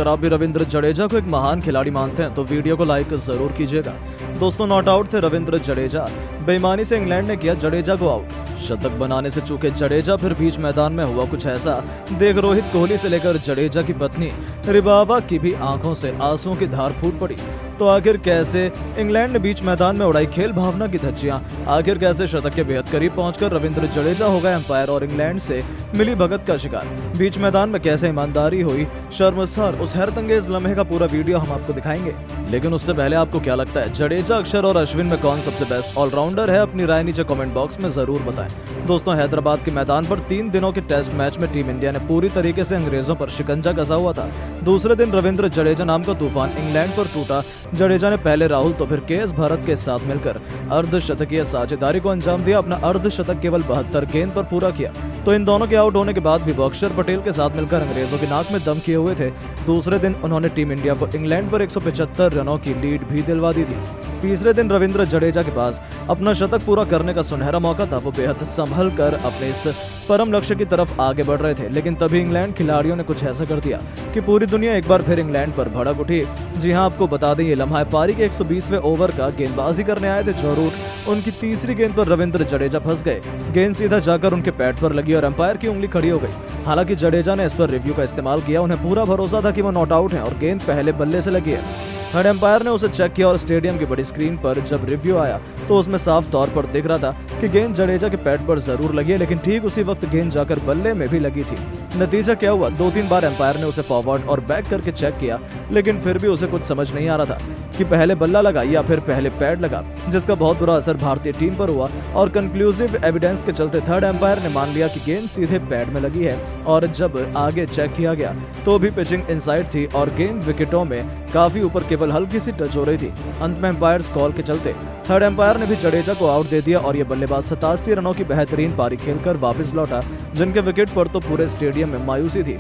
अगर आप भी रविंद्र जडेजा को एक महान खिलाड़ी मानते हैं तो वीडियो को लाइक जरूर कीजिएगा। दोस्तों, नॉट आउट थे रविंद्र जडेजा। बेईमानी से इंग्लैंड ने किया जडेजा को आउट। शतक बनाने से चूके जडेजा, फिर बीच मैदान में हुआ कुछ ऐसा देख रोहित कोहली से लेकर जडेजा की पत्नी रिबावा की भी आंखों से आंसुओं की धार फूट पड़ी। तो आखिर कैसे इंग्लैंड ने बीच मैदान में उड़ाई खेल भावना की धज्जियां? आखिर कैसे शतक के बेहद करीब पहुंचकर रविंद्र जडेजा हो गए एम्पायर और इंग्लैंड से मिली भगत का शिकार? बीच मैदान में कैसे ईमानदारी हुई शर्मसार, उस हैरतअंगेज लम्हे का पूरा वीडियो हम आपको दिखाएंगे। लेकिन उससे पहले आपको क्या लगता है, जडेजा, अक्षर और अश्विन में कौन सबसे बेस्ट ऑलराउंडर है? अपनी राय नीचे कमेंट बॉक्स में जरूर बताएं। दोस्तों, हैदराबाद के मैदान पर 3 दिनों के टेस्ट मैच में टीम इंडिया ने पूरी तरीके से अंग्रेजों पर शिकंजा कसा हुआ था। दूसरे दिन रविंद्र जडेजा नाम का तूफान इंग्लैंड पर टूटा। जडेजा ने पहले राहुल तो फिर के.एस. भारत के साथ मिलकर अर्धशतकीय साझेदारी को अंजाम दिया। अपना अर्धशतक केवल 72 गेंद पर पूरा किया। तो इन दोनों के आउट होने के बाद भी वो अक्षर पटेल के साथ मिलकर अंग्रेजों की नाक में दम किए हुए थे। दूसरे दिन उन्होंने टीम इंडिया को इंग्लैंड पर 175 रनों की लीड भी दिलवा दी थी। तीसरे दिन रविंद्र जडेजा के पास अपना शतक पूरा करने का सुनहरा मौका था। वो बेहद संभल कर अपने इस परम लक्ष्य की तरफ आगे बढ़ रहे थे, लेकिन तभी इंग्लैंड खिलाड़ियों ने कुछ ऐसा कर दिया कि पूरी दुनिया एक बार फिर इंग्लैंड पर भड़क उठी। जी हां, आपको बता दें, ये लम्हा है पारी के 120वें ओवर का। गेंदबाजी करने आए थे जो रूट, उनकी तीसरी गेंद पर रविंद्र जडेजा फंस गए। गेंद सीधा जाकर उनके पैड पर लगी और अंपायर की उंगली खड़ी हो गई। हालांकि जडेजा ने इस पर रिव्यू का इस्तेमाल किया। उन्हें पूरा भरोसा था कि वो नॉट आउट है और गेंद पहले बल्ले से लगी है। थर्ड एम्पायर ने उसे चेक किया और स्टेडियम की बड़ी स्क्रीन पर जब रिव्यू आया तो उसमें साफ तौर पर दिख रहा था कि गेंद जडेजा के पैड पर जरूर लगी है, लेकिन ठीक उसी वक्त गेंद जाकर बल्ले में भी लगी थी। नतीजा क्या हुआ, 2-3 बार एम्पायर ने उसे फॉरवर्ड और बैक करके चेक किया, लेकिन फिर भी उसे कुछ समझ नहीं आ रहा था कि पहले बल्ला लगा या फिर पहले पैड लगा, जिसका बहुत बुरा असर भारतीय टीम पर हुआ। और कंक्लूसिव एविडेंस के चलते थर्ड एम्पायर ने मान लिया कि गेंद सीधे पैड में लगी है। और जब आगे चेक किया गया तो भी पिचिंग इनसाइड थी और गेंद विकेटों में काफी ऊपर केवल हल्की सी टच हो रही थी। अंत में एम्पायर्स कॉल के चलते थर्ड एम्पायर ने भी जडेजा को आउट दे दिया और ये बल्लेबाज 87 रनों की बेहतरीन पारी खेलकर वापस लौटा, जिनके विकेट पर तो पूरे स्टेडियम में मायूसी थी।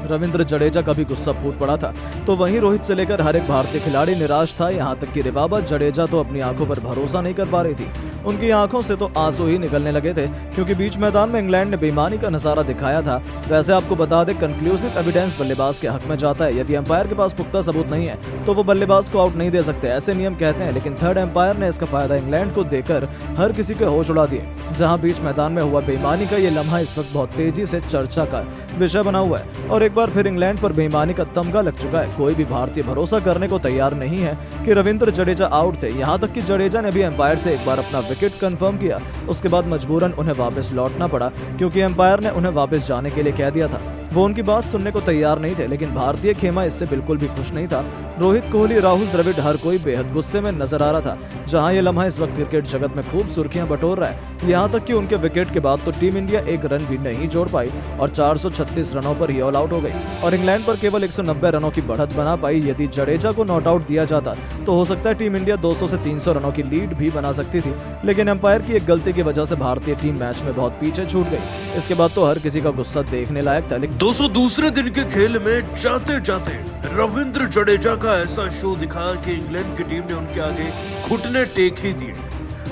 रविंद्र जडेजा का भी गुस्सा फूट पड़ा था, तो वहीं रोहित से लेकर हर एक भारतीय खिलाड़ी निराश था। यहाँ तक कि रिबाबा जडेजा तो अपनी आंखों पर भरोसा नहीं कर पा रही थी। उनकी आंखों से तो आंसू ही निकलने लगे थे, क्योंकि बीच मैदान में इंग्लैंड ने बेईमानी का नजारा दिखाया था। वैसे आपको बता दें, कंक्लूसिव एविडेंस बल्लेबाज के हक में जाता है। यदि एम्पायर के पास पुख्ता सबूत नहीं है तो वो बल्लेबाज को आउट नहीं दे सकते, ऐसे नियम कहते हैं। लेकिन थर्ड एम्पायर ने इसका फायदा इंग्लैंड को देकर हर किसी के होश उड़ा दिए। जहां बीच मैदान में हुआ बेईमानी का ये लम्हा इस वक्त बहुत तेजी से चर्चा का विषय बना हुआ है और एक बार फिर इंग्लैंड पर बेईमानी का तमगा लग चुका है। कोई भी भारतीय भरोसा करने को तैयार नहीं है कि रविंद्र जडेजा आउट थे। यहां तक कि जडेजा ने भी एम्पायर से एक बार अपना विकेट कंफर्म किया। उसके बाद मजबूरन उन्हें वापस लौटना पड़ा, क्योंकि एम्पायर ने उन्हें वापस जाने के लिए कह दिया था। वो उनकी बात सुनने को तैयार नहीं थे, लेकिन भारतीय खेमा इससे बिल्कुल भी खुश नहीं था। रोहित कोहली, राहुल द्रविड़, हर कोई बेहद गुस्से में नजर आ रहा था। जहां ये लम्हा इस वक्त क्रिकेट जगत में खूब सुर्खियां बटोर रहा है। यहां तक कि उनके विकेट के बाद तो टीम इंडिया एक रन भी नहीं जोड़ पाई और 436 रनों पर ही ऑल आउट हो गई और इंग्लैंड पर केवल 190 रनों की बढ़त बना पाई। यदि जडेजा को नॉट आउट दिया जाता तो हो सकता है टीम इंडिया 200 से 300 रनों की लीड भी बना सकती थी, लेकिन एम्पायर की एक गलती की वजह से भारतीय टीम मैच में बहुत पीछे छूट गई। इसके बाद तो हर किसी का गुस्सा देखने लायक था। दोस्तों, दूसरे दिन के खेल में जाते जाते रविंद्र जडेजा का ऐसा शो दिखा कि इंग्लैंड की टीम ने उनके आगे घुटने टेक ही दिए।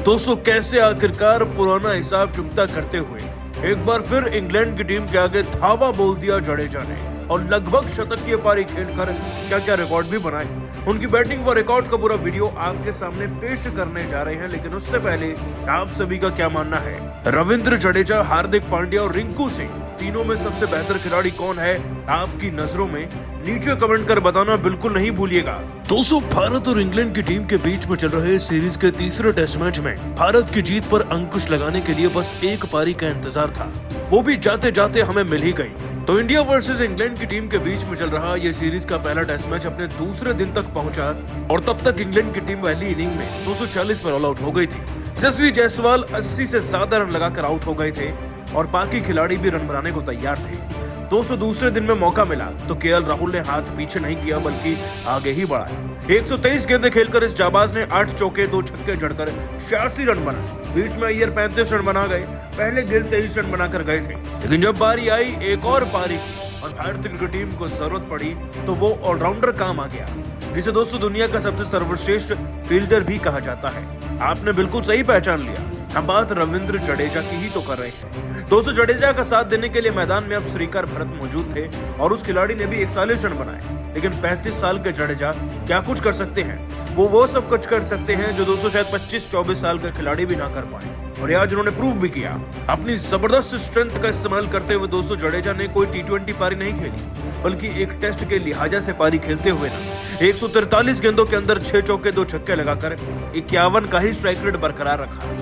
दोस्तों, कैसे आखिरकार पुराना हिसाब चुकता करते हुए एक बार फिर इंग्लैंड की टीम के आगे धावा बोल दिया जडेजा ने और लगभग शतकीय पारी खेलकर क्या क्या रिकॉर्ड भी बनाए। उनकी बैटिंग व रिकॉर्ड का पूरा वीडियो आपके सामने पेश करने जा रहे हैं, लेकिन उससे पहले आप सभी का क्या मानना है? रविंद्र जडेजा, हार्दिक पांड्या और रिंकू सिंह, तीनों में सबसे बेहतर खिलाड़ी कौन है आपकी नजरों में? नीचे कमेंट कर बताना बिल्कुल नहीं भूलिएगा। दोस्तों, भारत और इंग्लैंड की टीम के बीच में चल रहे सीरीज के तीसरे टेस्ट मैच में भारत की जीत पर अंकुश लगाने के लिए बस एक पारी का इंतजार था, वो भी जाते जाते हमें मिल ही गई। तो इंडिया वर्सेस इंग्लैंड की टीम के बीच में चल रहा ये सीरीज का पहला टेस्ट मैच अपने दूसरे दिन तक पहुंचा और तब तक इंग्लैंड की टीम पहली इनिंग में 240 पर ऑल आउट हो गई थी। यशस्वी जायसवाल 80 से ज्यादा रन लगाकर आउट हो गए थे और बाकी खिलाड़ी भी रन बनाने को तैयार थे। दोस्तों, दूसरे दिन में मौका मिला तो केएल राहुल ने हाथ पीछे नहीं किया बल्कि आगे ही बढ़ाया। 123 गेंदें खेलकर इस जाबाज ने 8 चौके 2 छक्के जड़कर 86 रन बनाए। बीच में अय्यर 35 रन बना गए। पहले गिल 23 रन बनाकर गए थे, लेकिन जब बारी आई एक और पारी की और भारतीय क्रिकेट टीम को जरूरत पड़ी तो वो ऑलराउंडर काम आ गया, जिसे दोस्तों दुनिया का सबसे सर्वश्रेष्ठ फील्डर भी कहा जाता है। आपने बिल्कुल सही पहचान लिया। हम बात रविंद्र जडेजा की ही तो कर रहे हैं। दोस्तों, जडेजा का साथ देने के लिए मैदान में अब श्रीकर भरत मौजूद थे और उस खिलाड़ी ने भी 41 रन बनाए। लेकिन 35 साल के जडेजा क्या कुछ कर सकते हैं? वो सब कुछ कर सकते हैं जो दोस्तों शायद 25-24 साल का खिलाड़ी भी ना कर पाए, और ये आज उन्होंने प्रूव भी किया। अपनी जबरदस्त स्ट्रेंथ का इस्तेमाल करते हुए दोस्तों जडेजा ने कोई T20 पारी नहीं खेली, बल्कि एक टेस्ट के लिहाजा से पारी खेलते हुए ना 143 गेंदों के अंदर 6 चौके 2 छक्के लगाकर 51 का ही स्ट्राइक रेट बरकरार रखा।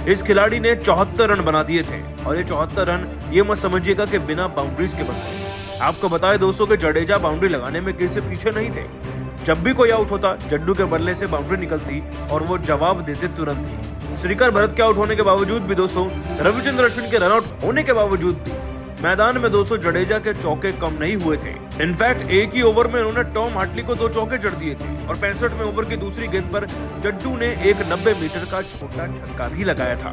इस खिलाड़ी ने 74 रन बना दिए थे, और ये 74 रन ये मत समझिएगा कि बिना बाउंड्रीज के बन गए। आपको बताएं दोस्तों कि जडेजा बाउंड्री लगाने में किसी से पीछे नहीं थे। जब भी कोई आउट होता, जड्डू के बल्ले से बाउंड्री निकलती और वो जवाब देते तुरंत ही। श्रीकर भरत के आउट होने के बावजूद भी दोस्तों, रविचंद्र अश्विन के रनआउट होने के बावजूद भी मैदान में दोस्तों जडेजा के चौके कम नहीं हुए थे। इनफैक्ट एक ही ओवर में उन्होंने टॉम हार्टली को 2 चौके जड़ दिए थे, और 65वें ओवर की दूसरी गेंद पर जड्डू ने एक 90 मीटर का छोटा छक्का भी लगाया था।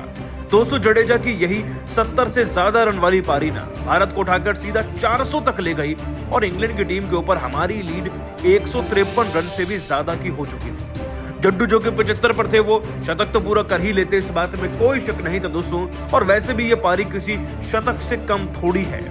दोस्तों, जडेजा की यही 70 से ज्यादा रन वाली पारी ना भारत को उठाकर सीधा 400 तक ले गई, और इंग्लैंड की टीम के ऊपर हमारी लीड 153 रन से भी ज्यादा की हो चुकी थी। जड्डू जो कि 75 पर थे, वो शतक तो पूरा कर ही लेते, इस बात में कोई शक नहीं था दोस्तों। और वैसे भी ये पारी किसी शतक से कम थोड़ी है।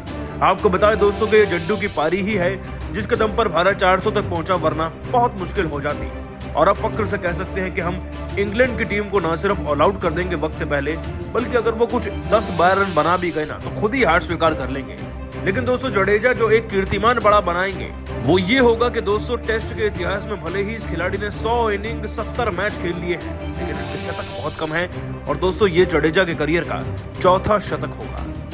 आपको बताएं दोस्तों कि ये जड्डू की पारी ही है जिसके दम पर भारत 400 तक पहुंचा, वरना बहुत मुश्किल हो जाती। और अब फक्र से कह सकते हैं कि हम इंग्लैंड की टीम को ना सिर्फ ऑल आउट कर देंगे वक्त से पहले, बल्कि अगर वो कुछ 10-12 रन बना भी गए ना तो खुद ही हार स्वीकार कर लेंगे। लेकिन दोस्तों, जडेजा जो एक कीर्तिमान बड़ा बनाएंगे वो ये होगा कि दोस्तों टेस्ट के इतिहास में भले ही इस खिलाड़ी ने 100 इनिंग 70 मैच खेल लिए हैं, लेकिन इनके शतक बहुत कम है। और दोस्तों, ये जडेजा के करियर का 4था शतक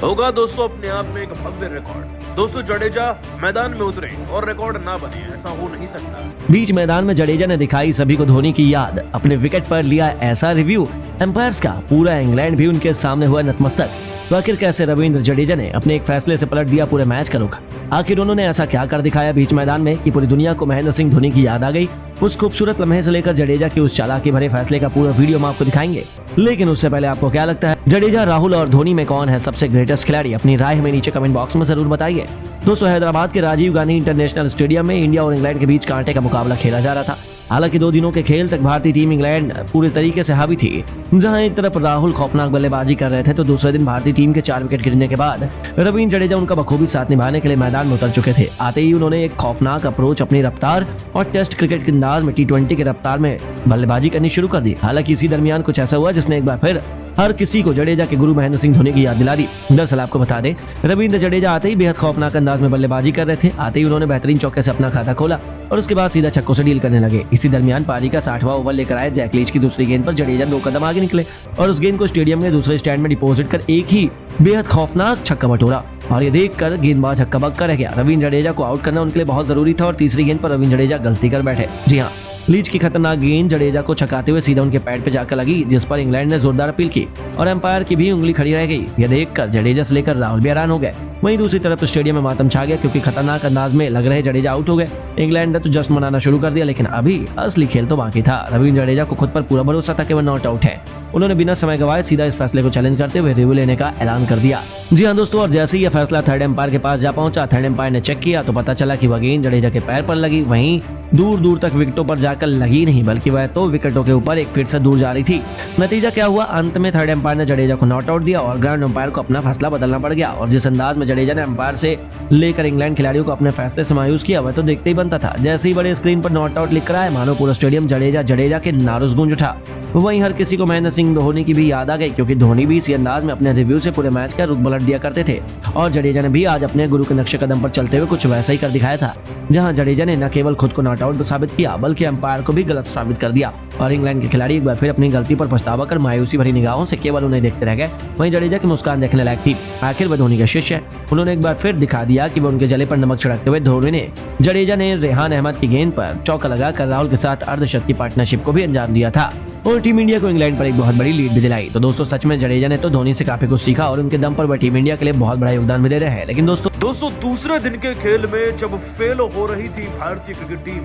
होगा दोस्तों, अपने आप में एक भव्य रिकॉर्ड। दोस्तों, जडेजा मैदान में उतरे और रिकॉर्ड ना बने, ऐसा हो नहीं सकता। बीच मैदान में जडेजा ने दिखाई सभी को धोनी की याद, अपने विकेट पर लिया ऐसा रिव्यू, एम्पायर्स का पूरा इंग्लैंड भी उनके सामने हुआ नतमस्तक। तो आखिर कैसे रविंद्र जडेजा ने अपने एक फैसले से पलट दिया पूरे मैच का रुख? आखिर उन्होंने ऐसा क्या कर दिखाया बीच मैदान में कि पूरी दुनिया को महेंद्र सिंह धोनी की याद आ गई? उस खूबसूरत लम्हे से लेकर जडेजा के उस चालाकी भरे फैसले का पूरा वीडियो हम आपको दिखाएंगे। लेकिन उससे पहले आपको क्या लगता है, जडेजा, राहुल और धोनी में कौन है सबसे ग्रेटेस्ट खिलाड़ी? अपनी राय हमें नीचे कमेंट बॉक्स में जरूर बताइए। दोस्तों, हैदराबाद के राजीव गांधी इंटरनेशनल स्टेडियम में इंडिया और इंग्लैंड के बीच कांटे का मुकाबला खेला जा रहा था। हालांकि 2 दिनों के खेल तक भारतीय टीम इंग्लैंड पूरे तरीके से हावी थी। जहां एक तरफ राहुल खौफनाक बल्लेबाजी कर रहे थे, तो दूसरे दिन भारतीय टीम के 4 विकेट गिरने के बाद रविंद्र जडेजा उनका बखूबी साथ निभाने के लिए मैदान में उतर चुके थे। आते ही उन्होंने एक खौफनाक अप्रोच, अपनी रफ्तार और टेस्ट क्रिकेट के अंदाज में T20 की रफ्तार में बल्लेबाजी करनी शुरू कर दी। हालांकि इसी दरमियान कुछ ऐसा हुआ जिसने एक बार फिर हर किसी को जडेजा के गुरु महेंद्र सिंह धोनी की याद दिला दी। दरअसल आपको बता दें, रविंद्र जडेजा आते ही बेहद खौफनाक अंदाज में बल्लेबाजी कर रहे थे। आते ही उन्होंने बेहतरीन चौके से अपना खाता खोला और उसके बाद सीधा छक्कों से डील करने लगे। इसी दरमियान पारी का 60वां ओवर लेकर आए जैक लीच की दूसरी गेंद पर जडेजा 2 कदम आगे निकले और उस गेंद को स्टेडियम के दूसरे स्टैंड में डिपॉजिट कर एक ही बेहद खौफनाक छक्का बटोरा। और ये देखकर गेंदबाज हक्का बक्का रह गया। रविंद्र जडेजा को आउट करना उनके लिए बहुत जरूरी था और तीसरी गेंद पर रविंद्र जडेजा गलती कर बैठे। जी हाँ, लीच की खतरनाक गेंद जडेजा को छकाते हुए सीधा उनके पैड पे जाकर लगी, जिस पर इंग्लैंड ने जोरदार अपील की और एम्पायर की भी उंगली खड़ी रह गई। यह देखकर जडेजा से लेकर राहुल भी हैरान हो गए। वहीं दूसरी तरफ स्टेडियम में मातम छा गया क्योंकि खतरनाक अंदाज में लग रहे जडेजा आउट हो गए। इंग्लैंड ने तो जश्न मनाना शुरू कर दिया, लेकिन अभी असली खेल तो बाकी था। रविंद्र जडेजा को खुद पर पूरा भरोसा था कि वह नॉट आउट है। उन्होंने बिना समय गवाए सीधा इस फैसले को चैलेंज करते हुए रिव्यू लेने का ऐलान कर दिया। जी हाँ दोस्तों, और जैसे ही यह फैसला थर्ड एम्पायर के पास जा पहुंचा, थर्ड एम्पायर ने चेक किया तो पता चला कि वह गेंद जडेजा के पैर पर लगी। वहीं दूर दूर तक विकेटों पर जाकर लगी नहीं, बल्कि वह तो विकेटों के ऊपर 1 फीट से दूर जा रही थी। नतीजा क्या हुआ, अंत में थर्ड एम्पायर ने जडेजा को नॉट आउट दिया और ग्राउंड एम्पायर को अपना फैसला बदलना पड़ गया। और जिस अंदाज में जडेजा ने एम्पायर से लेकर इंग्लैंड खिलाड़ियों को अपने फैसले से मायूस किया, वह तो देखते ही बनता था। जैसे ही बड़े स्क्रीन पर नॉट आउट लिख कर आए, मानो पूरा स्टेडियम जडेजा के नारों से गूंज उठा। वहीं हर किसी को महेंद्र सिंह धोनी की भी याद आ गई, क्योंकि धोनी भी इसी अंदाज में अपने रिव्यू से पूरे मैच का रुख पलट दिया करते थे। और जडेजा ने भी आज अपने गुरु के नक्शे कदम पर चलते हुए कुछ वैसा ही कर दिखाया था, जहां जडेजा ने न केवल खुद को नॉट आउट साबित किया, बल्कि एम्पायर को भी गलत साबित कर दिया। और इंग्लैंड के खिलाड़ी एक बार फिर अपनी गलती पर पछतावा कर मायूसी भरी निगाहों से केवल उन्हें देखते रह गए। वहीं जडेजा की मुस्कान देखने लायक थी। आखिर वह धोनी का शिष्य है। उन्होंने एक बार फिर दिखा दिया कि वह उनके जले पर नमक छिड़कते हुए जडेजा ने रेहान अहमद की गेंद पर चौका लगाकर राहुल के साथ अर्धशतक की पार्टनरशिप को भी अंजाम दिया था और टीम इंडिया को इंग्लैंड पर एक बहुत बड़ी लीड भी दिलाई। तो दोस्तों, सच में जडेजा ने तो धोनी से काफी कुछ सीखा और उनके दम पर वह टीम इंडिया के लिए बहुत बड़ा योगदान भी दे रहे हैं। लेकिन दोस्तों दूसरे दिन के खेल में जब फेल हो रही थी भारतीय क्रिकेट टीम,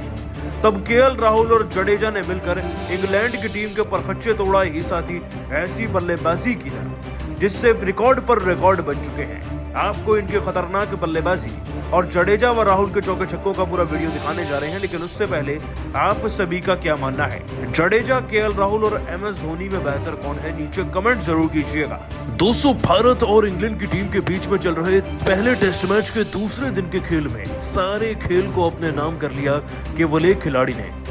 तब केएल राहुल और जडेजा ने मिलकर इंग्लैंड की टीम के परखच्चे तोड़ा। ही साथी ऐसी बल्लेबाजी की ना जिससे रिकॉर्ड पर रिकॉर्ड बन चुके हैं। आपको इनके खतरनाक बल्लेबाजी और जडेजा व राहुल के चौके छक्कों का पूरा वीडियो दिखाने जा रहे हैं, लेकिन उससे पहले आप सभी का क्या मानना है? जडेजा, केएल राहुल और एमएस धोनी में बेहतर कौन है? नीचे कमेंट जरूर कीजिएगा। दोस्तों, भारत और इंग्लैंड की टीम के बीच में चल रहे पहले टेस्ट मैच के दूसरे दिन के खेल में सारे खेल को अपने नाम कर लिया केवल एक खिलाड़ी ने।